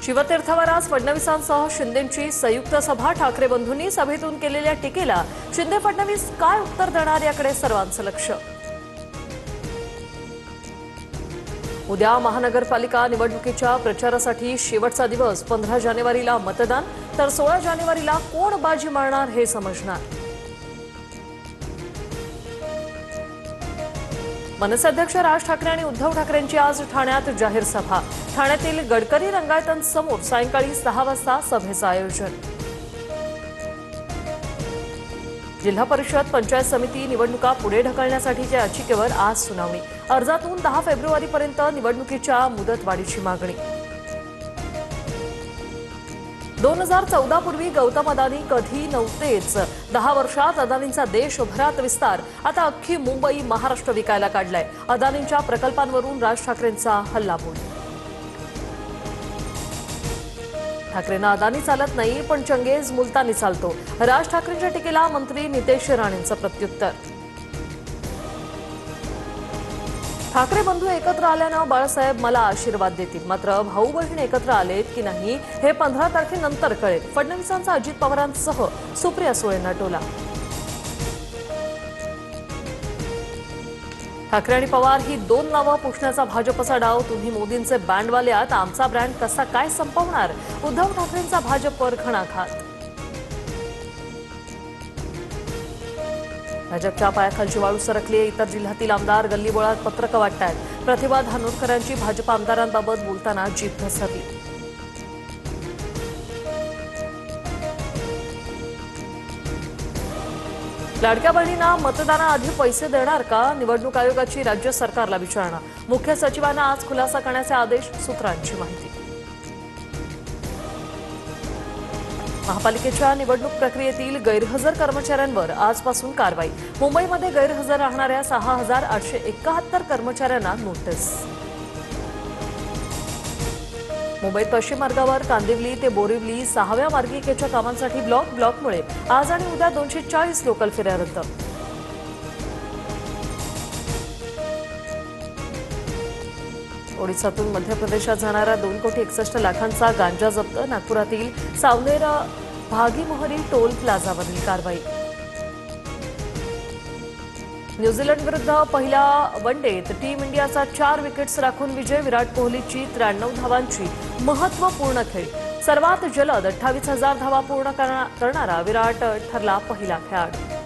शिवतीर्थावर आज फडणवीसांसह शिंदेंची संयुक्त सभा। ठाकरे बंधूंनी सभेतून केलेल्या टीकेला शिंदे फडणवीस काय उत्तर देणार याकडे सर्वांचं लक्ष। उद्या महानगरपालिका निवडणुकीच्या प्रचारासाठी शेवटचा दिवस। 15 जानेवारीला मतदान, तर 16 जानेवारीला कोण बाजी मारणार हे समजणार। मनसे अध्यक्ष राज ठाकरे आणि उद्धव ठाकरेंची आज ठाण्यात जाहीर सभा। ठाण्यातील गडकरी रंगायतांसमोर सायंकाळी 6 वाजता सभेचं आयोजन। जिल्हा परिषद पंचायत समिती निवडणुका पुढे ढकलण्यासाठीच्या याचिकेवर आज सुनावणी। अर्जातून 10 फेब्रुवारीपर्यंत निवडणुकीच्या मुदतवाढीची मागणी। 2014 पूर्वी गौतम अदानी कधी नव्हतेच। 10 वर्षात अदानींचा देशभरात विस्तार। आता अख्खी मुंबई महाराष्ट्र विकायला काढलाय। अदानींच्या प्रकल्पांवरून राज ठाकरेंचा हल्लाबोल। ठाकरेंना अदानी चालत नाही, पण चंगेज मुलतानी चालतो। राज ठाकरेंच्या टीकेला मंत्री नितेश राणेंचं प्रत्युत्तर। ठाकरे बंधू एकत्र आल्यानं बाळासाहेब मला आशीर्वाद देतील, मात्र भाऊ बहीण एकत्र आलेत की नाही हे 15 तारखेनंतर कळेल। फडणवीसांचा अजित पवारांसह सुप्रिया सुळेंना टोला। ठाकरे आणि पवार ही 2 नावं पुसण्याचा भाजपचा डाव। तुम्ही मोदींचे बँडवाले आहात, आमचा ब्रँड कसा काय संपवणार? उद्धव ठाकरेंचा भाजपवर घणाघात। भाजपच्या पायाखालची वाळू सरकली। इतर जिल्ह्यातील आमदार गल्लीबोळात पत्रकं वाटतायत। प्रतिभा धानोरकरांची भाजप आमदारांबाबत बोलताना जीभ घसरली। लाडक्या बहिणींना मतदानाआधी पैसे देणार का? निवडणूक आयोगाची राज्य सरकारला विचारणा। मुख्य सचिवांना आज खुलासा करण्याचे आदेश, सूत्रांची माहिती। महापालिकेच्या निवडणूक प्रक्रियेतील गैरहजर कर्मचाऱ्यांवर आजपासून कारवाई। मुंबईमध्ये गैरहजर राहणाऱ्या 6871 कर्मचाऱ्यांना नोटीस। मुंबईत पश्चिम मार्गावर कांदिवली ते बोरिवली 6व्या मार्गिकेच्या कामांसाठी ब्लॉकमुळे आज आणि उद्या 240 लोकल फेऱ्या रद्द। ओडिशातून मध्य प्रदेशात जाणारा 2,61,00,000 गांजा जप्त। नागपुरातील सावनेर भागीमोहरी टोल प्लाझावरील कारवाई। न्यूझीलंड विरुद्ध पहिल्या वनडेत टीम इंडियाचा 4 विकेट्स राखून विजय। विराट कोहलीची 93 धावांची महत्त्वपूर्ण खेळी। सर्वात जलद 28,000 धावा पूर्ण करणारा विराट ठरला पहिला खेळाडू।